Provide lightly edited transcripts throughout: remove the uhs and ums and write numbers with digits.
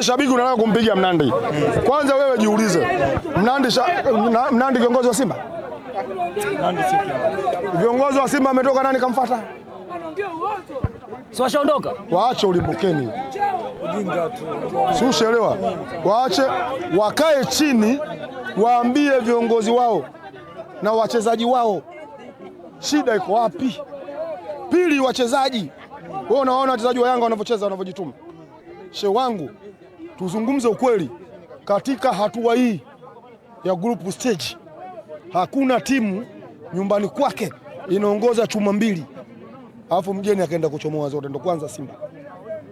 Wewe shabiki unataka kumpiga Mnandi. Kwanza wewe jiulize. Mnandi kiongozi wa Simba? Mnandi si kiongozi. Viongozi wa Simba ametoka nani kamfuata? Si washaondoka? Waache ulimbukeni. Ujinga tu. Si ushaelewa? Waache wakae chini waambie viongozi wao na wachezaji wao shida iko wapi. Pili, wachezaji. Wewe unaona wachezaji wa Yanga wanavyocheza, wanavyojituma. Shehe wangu, tuzungumze ukweli, katika hatua hii ya group stage hakuna timu nyumbani kwake inaongoza chuma mbili alafu mgeni akaenda kuchomoa zote. Ndo kwanza Simba.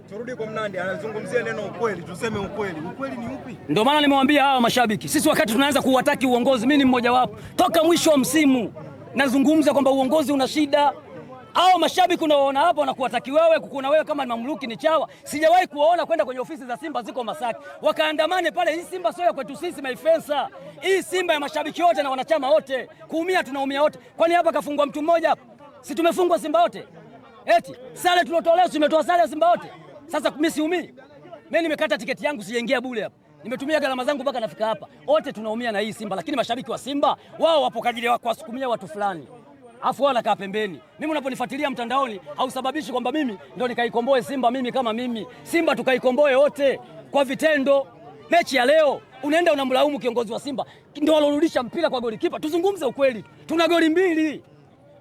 Turudi kwa Mnandi, anazungumzia neno ukweli, tuseme ukweli. Ukweli ni upi? Ndio maana nimewambia hawa mashabiki, sisi wakati tunaanza kuwataki uongozi, mimi ni mmoja wapo. Toka mwisho wa msimu nazungumza kwamba uongozi una shida. Hao mashabiki unaoona hapa wanakuwataki wewe, kukuna wewe kama mamluki ni chawa. Sijawahi kuwaona kwenda kwenye ofisi za Simba ziko Masaki. Wakaandamane pale. Hii Simba sio ya kwetu sisi maifensa. Hii Simba ya mashabiki wote na wanachama wote. Kuumia tunaumia wote. Kwani hapa kafungwa mtu mmoja hapa? Si tumefungwa Simba wote? Eti sare tulotolea tumetoa sare ya Simba wote. Sasa mimi siumii. Mimi nimekata tiketi yangu sijaingia bure hapa. Nimetumia gharama zangu mpaka nafika hapa. Wote tunaumia na hii Simba, lakini mashabiki wa Simba wao wapo kwa ajili ya kuwasukumia watu fulani. Afu wao nakaa pembeni. Mimi unaponifuatilia mtandaoni hausababishi kwamba mimi ndio nikaikomboe Simba mimi kama mimi. Simba tukaikomboe wote kwa vitendo. Mechi ya leo unaenda unamlaumu kiongozi wa Simba ndio alorudisha mpira kwa golikipa. Tuzungumze ukweli. Tuna goli mbili.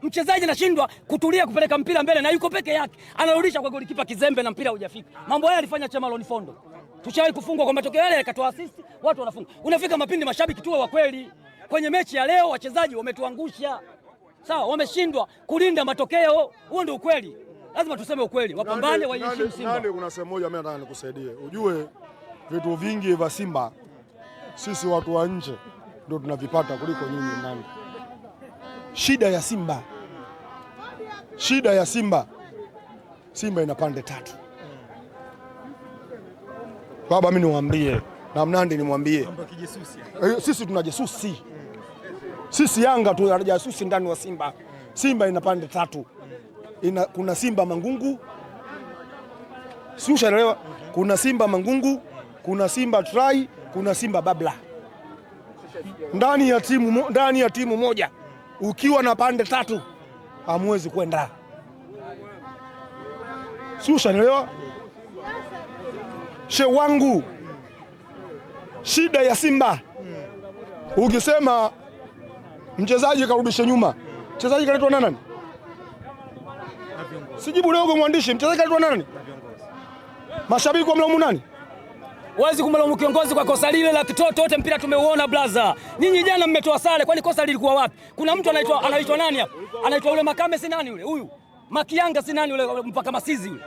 Mchezaji anashindwa kutulia kupeleka mpira mbele na yuko peke yake. Anarudisha kwa golikipa kizembe na mpira hujafika. Mambo haya alifanya Chama Lonifondo. Tushawahi kufungwa kwa matokeo yale yakatoa assist, watu wanafunga. Unafika mapindi mashabiki tuwe wa kweli. Kwenye mechi ya leo wachezaji wametuangusha. Sawa, wameshindwa kulinda matokeo. Huo ndio ukweli. Lazima tuseme ukweli. Wapambane waiheshimu Simba. Nani, kuna sehemu moja mimi nataka nikusaidie. Ujue vitu vingi vya Simba sisi watu wa nje ndio tunavipata kuliko nyinyi ndani. Shida ya Simba Simba ina pande tatu. Baba mimi niwaambie na Mnandi nimwambie. Sisi tuna jesusi. Sisi Yanga tuna jasusi ndani wa Simba. Simba ina pande tatu. Kuna Simba Mangungu. Si ushaelewa? Kuna Simba Mangungu, kuna Simba Try, kuna Simba Babla. Ndani ya timu moja ukiwa na pande tatu hamwezi kwenda. Si ushaelewa? Shehe wangu, shida ya Simba ukisema mchezaji karudishe nyuma, mchezaji kaletwa na nani? Sijibu leo mwandishi, mchezaji kaletwa na nani? Mashabiki wamlaumu nani? Huwezi kumlaumu kiongozi kwa kosa lile la kitoto. Wote mpira tumeuona blaza. Nyinyi jana mmetoa sare, kwani kosa lilikuwa wapi? Kuna mtu anaitwa nani hapa? Anaitwa yule Makame si nani yule? Huyu Makianga si nani yule mpaka Masizi yule?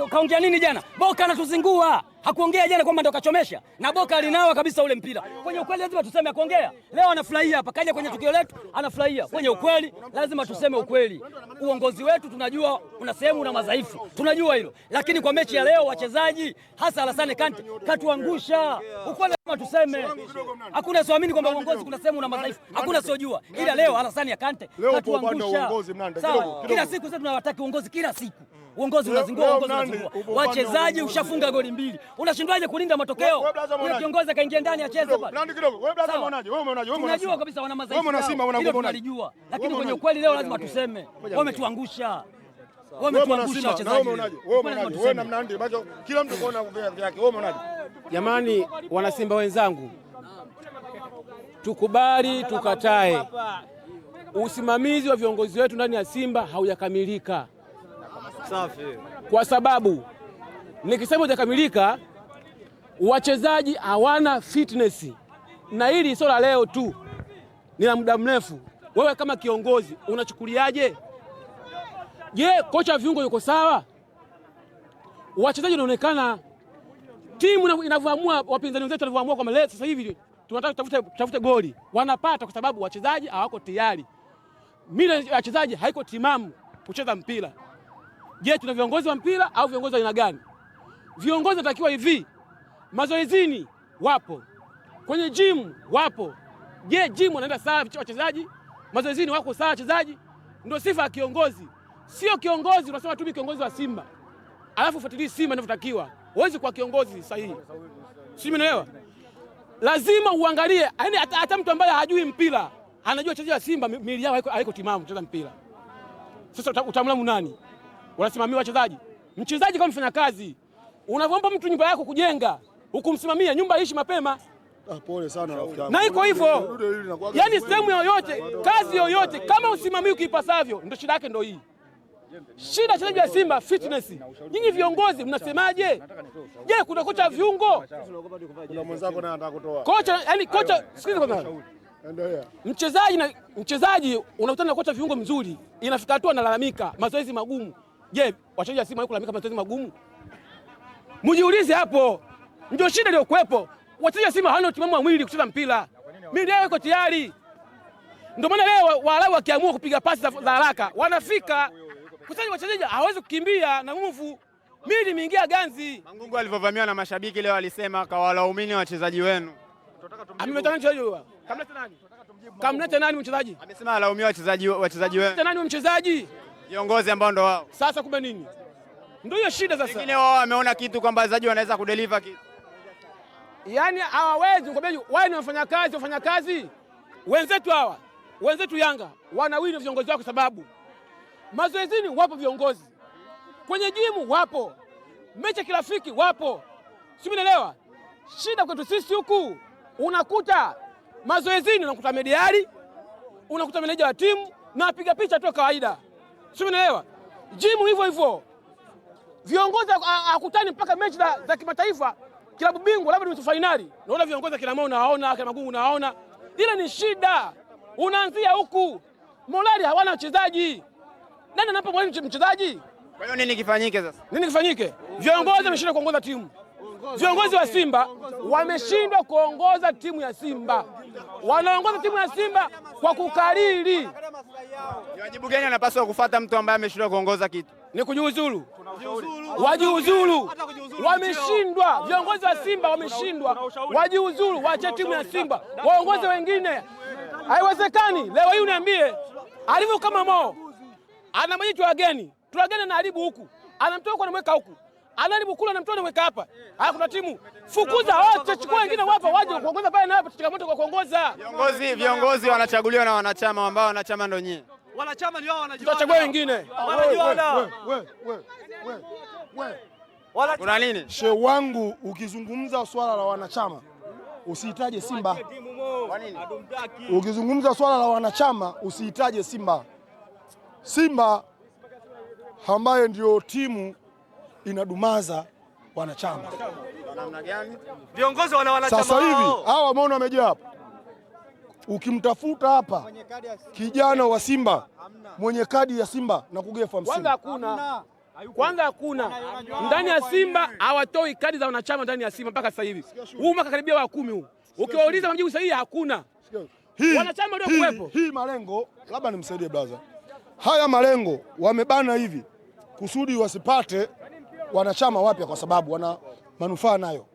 Kaongea nini jana? Boka anatuzingua. Hakuongea jana kwamba ndo kachomesha. Na Boka alinawa kabisa ule mpira. Kwenye ukweli lazima tuseme akuongea. Leo anafurahia hapa. Kaja kwenye tukio letu anafurahia. Kwenye ukweli lazima tuseme ukweli. Uongozi wetu tunajua una sehemu na madhaifu. Tunajua hilo. Lakini kwa mechi ya leo wachezaji hasa Alassane Kante katuangusha. Ukweli lazima tuseme. Hakuna siamini kwamba uongozi kuna sehemu na madhaifu. Hakuna siojua. Ila leo Alassane Kante katuangusha. Sawa. Kila siku sasa tunawataka uongozi kila siku. Uongozi unazingua, uongozi unazingua. Wachezaji ushafunga goli mbili. Unashindwaje kulinda matokeo? Yule kiongozi akaingia ndani acheze pale. Nandi kidogo. Wewe blaza unaonaje? Wewe umeonaje? Unajua kabisa wana madhaifu. Wewe mwana Simba unaonaje? Tunajua. Lakini kwenye ukweli leo lazima tuseme. Wametuangusha. Wametuangusha wachezaji. Wewe umeonaje? Wewe na Mnandi macho kila mtu kaona vyake. Wewe umeonaje? Jamani, wana Simba wenzangu, tukubali tukatae, usimamizi wa viongozi wetu ndani ya Simba haujakamilika. Safi. Kwa sababu nikisema hujakamilika, wachezaji hawana fitness, na hili sio la leo tu, ni la muda mrefu. Wewe kama kiongozi unachukuliaje? Je, kocha viungo yuko sawa? Wachezaji wanaonekana, timu inavyoamua, wapinzani wenzetu wanavyoamua kwamba leo sasa hivi tunataka tutafute goli, wanapata kwa sababu wachezaji hawako tayari. Mila ya wachezaji haiko timamu kucheza mpira. Je, tuna viongozi wa mpira au viongozi wa aina gani? Viongozi watakiwa hivi, mazoezini wapo, kwenye gym wapo. Je, gym wanaenda sawa wachezaji? Mazoezini wako sawa wachezaji? Ndio sifa ya kiongozi. Sio kiongozi unasema tu kiongozi wa Simba alafu fuatilie Simba inavyotakiwa. huwezi kuwa kiongozi sahihi. Sio, umeelewa? Lazima uangalie, yaani hata mtu ambaye hajui mpira, anajua wachezaji wa Simba miili yao haiko timamu kucheza mpira. Sasa utamlamu nani? Unasimamia wachezaji. Mchezaji kama mfanya kazi, unavomba mtu nyumba yako kujenga, ukumsimamia nyumba ishi mapema. Pole sana rafiki yangu. Na iko hivyo. Yaani sehemu yoyote, kazi yoyote, kama usimamii ukipasavyo, ndio shida yake ndio hii. Shida wachezaji wa Simba fitness. Nyinyi viongozi mnasemaje? Je, kuna kocha viungo? Kuna mwenzako naye anataka kutoa. Kocha, yani kocha, sikiliza kwanza. Endelea. Mchezaji unakutana na kocha viungo mzuri, inafika hatua analalamika mazoezi magumu. Je, wachezaji wa Simba wako kulalamika mazoezi magumu? Mjiulize hapo. Ndio shida ile kuwepo. Wachezaji wa Simba hawana utimamu wa mwili kucheza mpira. Mimi leo iko tayari. Ndio maana leo wale wakiamua kupiga pasi za haraka, wanafika. Kwa sababu wachezaji hawezi kukimbia na nguvu. Mimi nimeingia ganzi. Mangungu alivyovamiwa na mashabiki leo alisema kawalaumini wachezaji wenu. Amemetana mchezaji huyo. Kamleta nani? Kamleta nani mchezaji? Amesema alaumia wachezaji wenu. Nani mchezaji? Viongozi ambao ndo wao. Sasa kumbe nini? Ndio hiyo shida sasa. Wengine wao wameona kitu kwamba wachezaji wanaweza kudeliver kitu. Yaani hawawezi kukwambia wao ni wafanya kazi. Wenzetu hawa, wenzetu Yanga wanawini viongozi wao kwa sababu mazoezini wapo viongozi. Kwenye jimu wapo. Mechi ya kirafiki wapo. Si umeelewa? Shida kwetu sisi huku unakuta mazoezini unakuta mediali, unakuta meneja wa timu na apiga picha tu kawaida. Si umeelewa? Jimu hivyo hivyo. Viongozi hakutani mpaka mechi za kimataifa, klabu bingwa labda nusu finali. Naona viongozi kina Mo unaona, kina Magungu unaona. Ile ni shida. Unaanzia huku. Morali hawana wachezaji. Nani anapa mwalimu mchezaji? Kwa hiyo nini kifanyike sasa? Nini kifanyike? Viongozi wameshindwa kuongoza timu. Viongozi wa Simba wameshindwa kuongoza timu ya Simba. Wanaongoza timu ya Simba kwa kukariri. Ni wajibu gani anapaswa kufuata mtu ambaye ameshindwa kuongoza kitu? Ni kujiuzulu. Wajiuzulu. Wameshindwa. Viongozi wa Simba wameshindwa. Wajiuzulu, waache timu ya Simba. Waongoze wengine. Haiwezekani. Leo hii uniambie alivyo kama Mo. Ana majitu wageni. Tuwageni na haribu huku. Anamtoa kwa anamweka huku. Anaharibu kula anamtoa anamweka hapa. Haya kuna timu. Fukuza wote, chukua wengine wapo waje kuongoza pale na hapa changamoto kwa kuongoza. Viongozi wanachaguliwa na wanachama ambao wanachama ndio nyinyi. Wanachama ni wao wanajua. Tutachagua wengine. Kuna nini? Shehe wangu ukizungumza swala la wanachama usihitaje Simba. Kwa nini? Ukizungumza swala la wanachama usihitaje Simba. Simba ambaye ndio timu inadumaza wanachama. Namna gani? Viongozi wana wanachama. Sasa hivi hawa wameona wamejaa hapa. Ukimtafuta hapa kijana wa Simba mwenye kadi ya Simba na kugefa 50. Kwanza hakuna. Ndani ya Simba hawatoi kadi za wanachama ndani ya Simba mpaka sasa hivi. Huu mwaka karibia wa 10 huu. Ukiwauliza majibu sahihi hakuna. Wanachama ndio kuwepo. Hii malengo labda nimsaidie brother. Haya malengo wamebana hivi kusudi wasipate wanachama wapya kwa sababu wana manufaa nayo.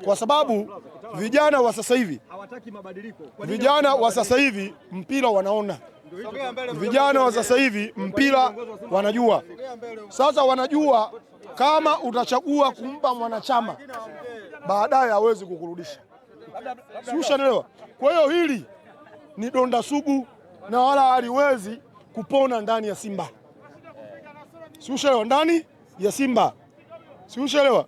Kwa sababu vijana wa sasa hivi hawataki mabadiliko. Vijana wa sasa hivi mpira wanaona. Vijana wa sasa hivi mpira wanajua. Sasa wanajua kama utachagua kumpa mwanachama baadaye hawezi kukurudisha. Si ushanielewa? Kwa hiyo hili ni donda sugu na wala haliwezi kupona ndani ya Simba. Si ushalewa? Ndani ya Simba. Si ushalewa?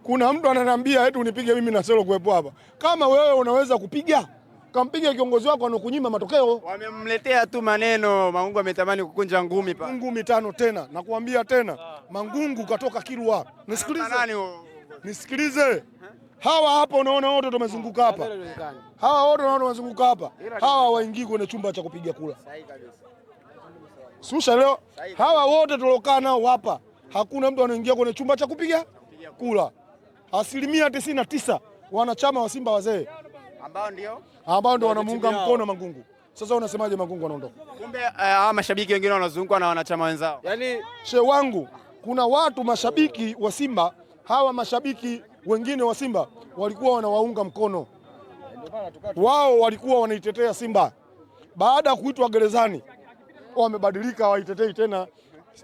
Kuna mtu ananiambia eti unipige mimi na Selo kuwepo hapa. Kama wewe unaweza kupiga, kampige kiongozi wako anokunyima matokeo. Wamemletea tu maneno. Mangungu ametamani kukunja ngumi pa. Ngumi 5 tena. Nakuambia tena. Mangungu katoka Kilwa. Nisikilize. Nisikilize. Hawa hapa unaona wote tumezunguka hapa. Hawa wote unaona wamezunguka hapa. Hawa waingii kwenye chumba cha kupiga kula. Susha leo. Hawa wote tulokaa nao hapa. Hakuna mtu anaingia kwenye chumba cha kupiga kula. 99% wanachama wa Simba wazee ambao ndio wanamuunga mkono Mangungu. Sasa unasemaje Mangungu anaondoka? Kumbe hawa mashabiki wengine wanazungukwa na wanachama wenzao. Yaani shehe wangu, kuna watu mashabiki wa Simba, hawa mashabiki wengine wa Simba walikuwa wanawaunga mkono. Wao walikuwa wanaitetea Simba. Baada ya kuitwa gerezani, wamebadilika, hawaitetei tena,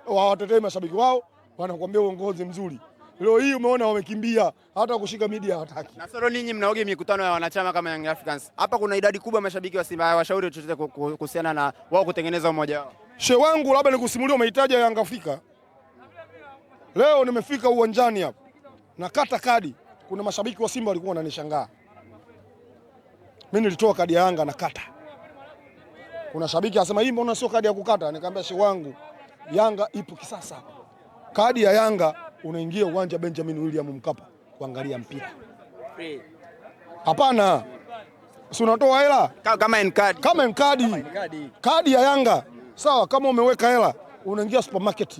hawatetei mashabiki wao, wanakuambia uongozi mzuri. Leo hii umeona wamekimbia, hata kushika media hawataki. Na sio ninyi mnaoge mikutano ya wanachama kama Young Africans. Hapa kuna idadi kubwa mashabiki wa Simba, washauri chochote kuhusiana na wao kutengeneza umoja wao. Shehe wangu, labda nikusimulie mahitaji ya Yanga Afrika. Leo nimefika uwanjani hapa nakata kadi, kuna mashabiki wa Simba walikuwa wananishangaa. Mimi nilitoa kadi ya Yanga nakata. Kuna shabiki anasema hii mbona sio kadi ya kukata? Nikamwambia shehe wangu, Yanga ipo kisasa. Kadi ya Yanga unaingia uwanja Benjamin William Mkapa kuangalia mpira. Hapana. Si unatoa hela kama N-card. Kama N-card. Kadi ya Yanga. Sawa, kama umeweka hela unaingia supermarket.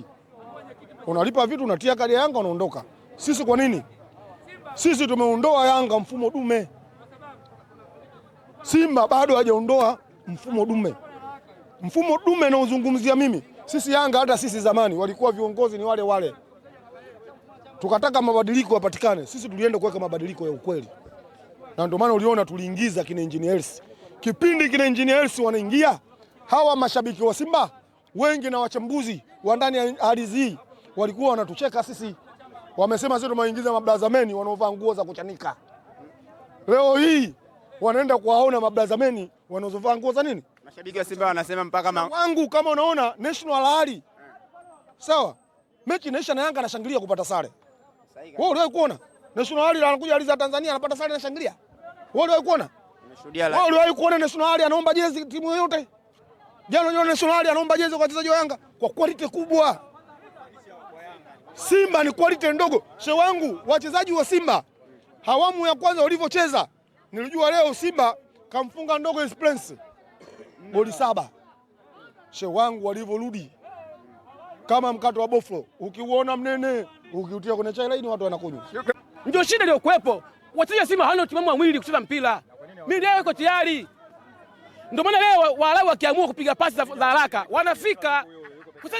Unalipa vitu unatia kadi ya Yanga unaondoka. Sisi kwa nini? Sisi tumeondoa Yanga mfumo dume. Simba bado hajaondoa mfumo dume. Mfumo dume na uzungumzia mimi. Sisi Yanga hata sisi zamani walikuwa viongozi ni wale wale. Tukataka mabadiliko yapatikane. Sisi tulienda kuweka mabadiliko ya ukweli. Na ndio maana uliona tuliingiza kina Engineers. Kipindi kina Engineers wanaingia, hawa mashabiki wa Simba wengi na wachambuzi wa ndani ya ardhi hii walikuwa wanatucheka sisi. Wamesema sisi tumeingiza mablazameni wanaovaa nguo za kuchanika. Leo hii wanaenda kuwaona mablazameni wanaovaa nguo za nini? Mashabiki wa Simba wanasema mpaka wangu kama unaona National hali. Sawa? Mechi inaisha na Yanga anashangilia kupata sare. Wewe uliwahi kuona? National hali anakuja aliza Tanzania anapata sare anashangilia. Wewe uliwahi kuona? Nimeshuhudia live. Wewe uliwahi kuona National hali anaomba jezi timu yoyote? Jana unaona National hali anaomba jezi kwa wachezaji wa Yanga kwa quality kubwa. Simba ni quality ndogo. Shehe wangu, wachezaji wa Simba hawamu ya kwanza walivyocheza, nilijua leo Simba kamfunga ndogo Esperance goli 7. Shehe wangu walivyorudi kama mkato wa boflo, ukiuona mnene ukiutia kwenye chai laini watu wanakunywa. Ndio shida iliyokuwepo. Wachezaji wa Simba hawana utimamu wa mwili kucheza mpira. Mimi leo iko tayari. Ndio maana leo Waarabu wakiamua kupiga pasi za haraka wanafika.